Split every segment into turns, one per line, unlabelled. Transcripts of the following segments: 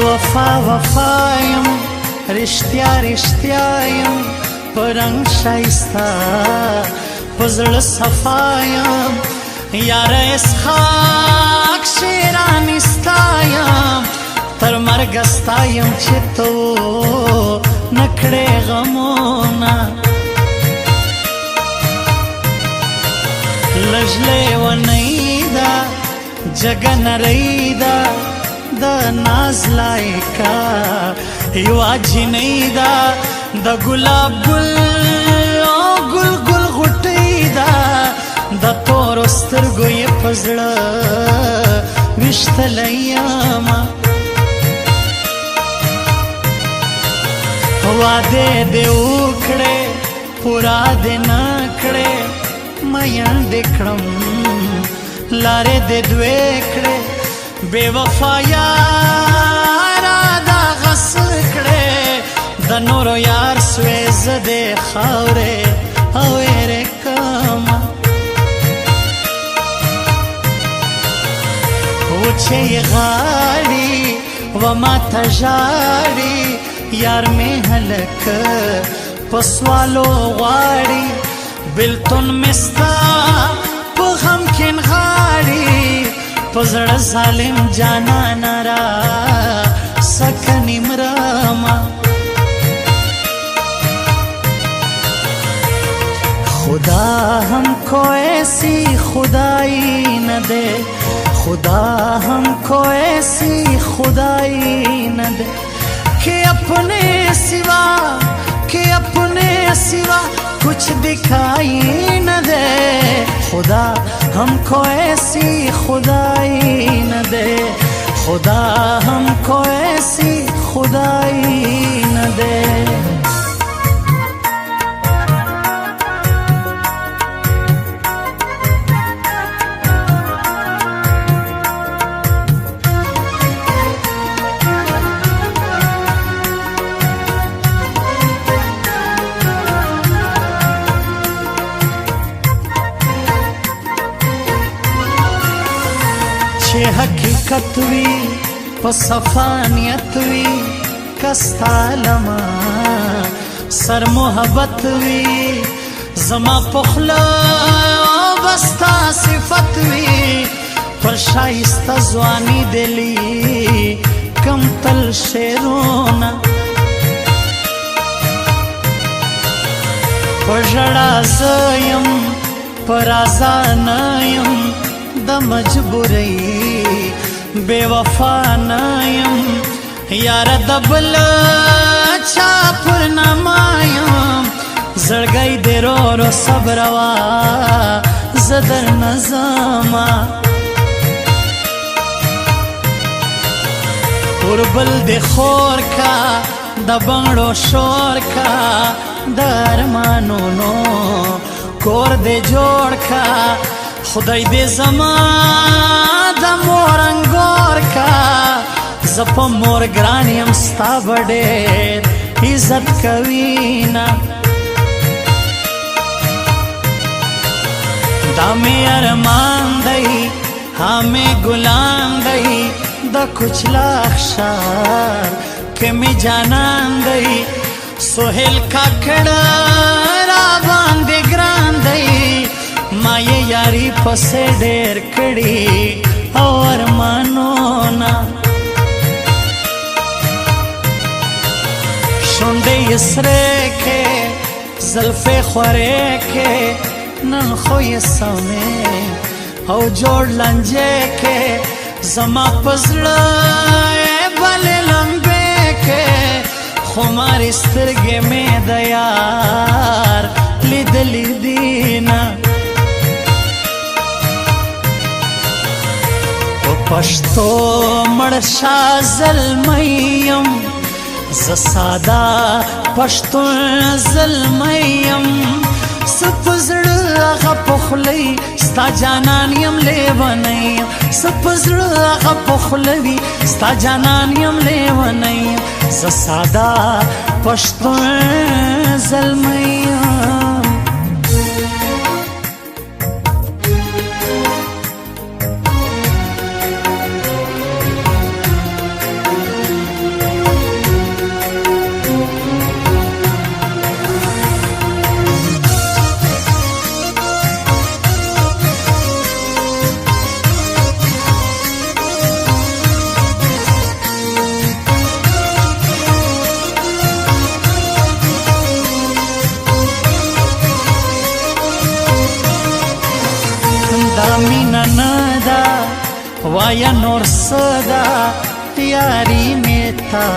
وفا وفایم رشتیا رشتیایم پرنګ شایستا پزړه صفایم یار اسحاق شیرانی ستایم تر مرګ ستایم چې تو نکړې غمونه لجلې ونیدا جګن ریدا د ناز لایکا یو اجنیدا د ګلاب ګل او ګل ګل غټیدا د تور سترګو یې پزړه وشتلیاما واده دې وکړې پورا دې نه کړې مېن دې کړم لارې دې دوې کړې بے وفا یارا دا غس کړې د نورو یار سوې زدې خاورې او یې کما چې غاړي وما تجاري یار می هلک پسوالو غواړي بلتون مستا په غم کې غاړي پزړه ظالم جانا نرا سکنی مرما خدا हमको ऐसी खुदाई न दे खुदा हमको ऐसी खुदाई न दे कि अपने सिवा कुछ दिखाई न दे खुदा हमको ऐसी खुदाई न दे खुदा हमको ऐसी खुदाई न दे چې حقیقت وی په صفانیت وی کستالما سر محبت وی زما پخلا بستا صفت وی پر شایسته ځواني دلی کم تل شیرونا پر ژړا زیم پر آزان یم د مجبورۍ بے وفا نایم یار دبل چا پر نمایم زړګی دې رو صبروا زدر نظاما اوربل دې خور کا د بنګړو شور کا د ارمانونو کور دې جوړ کا خدای دې زما د مورنګور کا زپ مور ګرانیم ستا بډېر عزت کوینا دا مې ارمان دی ہمیں غلام دی د کچلا اخشار کې می جانان دی سہیل کاکړه را باندې ګران دی ما یې یاري پسې ډېر کړي او ارمانونه شونډې یې سرې کې زلفې خورې کې نن خو یې سمې او جوړ لنجې کې زما په زړه بلې لمبې کې خمارې سترګې مې د یار لیدلې دینه پښتو مړشا زلمیم ز ساده پښتون زلمیم سپزړه هغه پخلی ستا جانان یم لیونی سپزړه هغه پخلوي ستا جانان یم لیونی ز ساده پښتون زلمیم ندا وایا نور صدا یاری میتا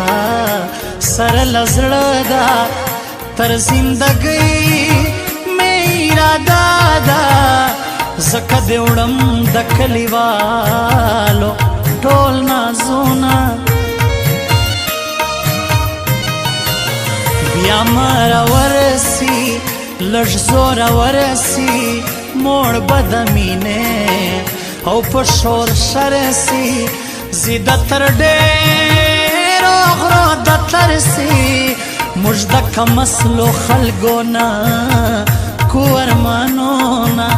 سر لزړه دا تر زندګۍ میرا دادا زکه دې وړم د کلیوالو ټول نازونه بیا مر ورسی لږ زور ورسی موړ بد مینې او په شور شرسی زیده تر ډېرو غرو د ترسی موږ د کم اصلو خلکو نه کو ارمانونه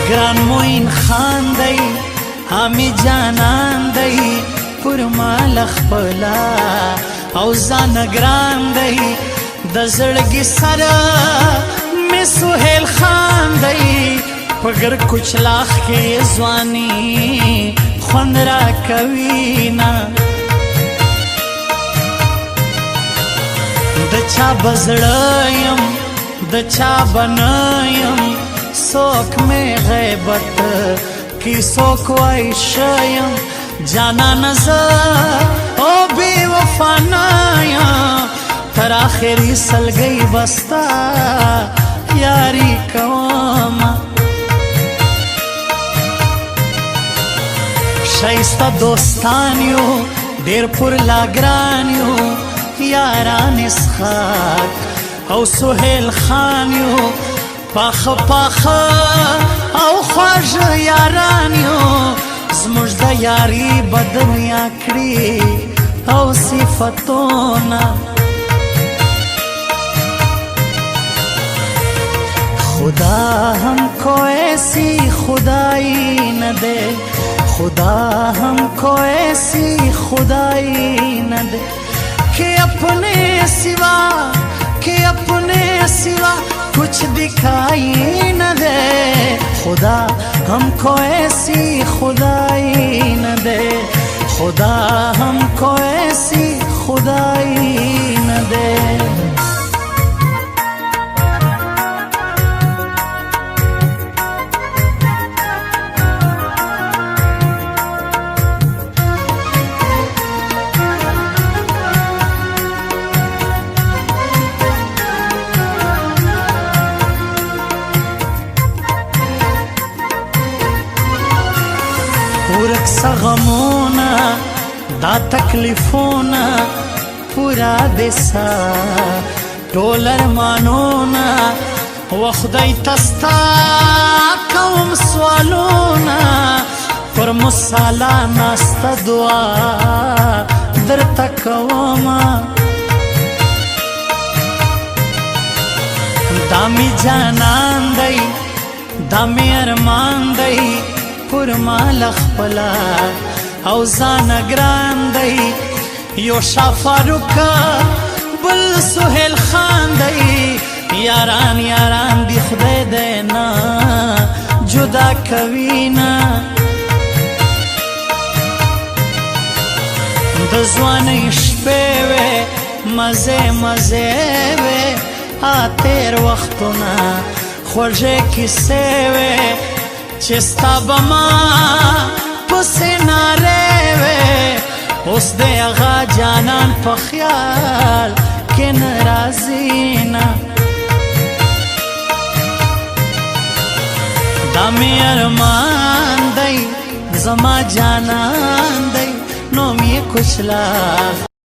ګران موین خان دی حامد جانان دی پر مال خپلا او ځان ګران دی د زړګي سره مې سهیل خان دی پګر کوچلاخ کې ځواني خوند را کوي نه د چا بزړه یم د چا بنایم څوک مې غیبت کی څوک وای شیم جانان زه او بی وفا نایم تر آخری سلګۍ بستا یاری کوم شایسته دوستان یو ډېر پر لا ګران یو یاران اسحاق او سهیل خان یو پاخه پاخه او خواږه یاران یو زموږ د یاري بدنیا کړي او صفتونه خدا हमको ऐसी खुदाई न दे खुदा हमको ऐसी खुदाई न दे कि अपने सिवा कुछ दिखाई न दे खुदा हमको ऐसी खुदाई न दे खुदा हमको ऐसी खुदाई न दे ورک سغمونا دا تکلیفونا پورا دسا ټول ارمانونا وخدای تستا کوم سوالونا پر مصالا ناستا دعا درتا کوما دامی جانان دی دامی ارمان دی پر مال خپلا او ځان ګران دی یو شاه فاروق بل سهیل خان دی یاران یاران دی خدای دی نه جدا کوي نه د ځوانۍ شپې وې مزې مزې وې تېر وختونه خوږې کیسې وې چې ستا به ما پسې نارې وې اوس د هغه جانان په خیال کې نه راځي نه دا مې ارمان دی زما جانان دی نوم یې کچلا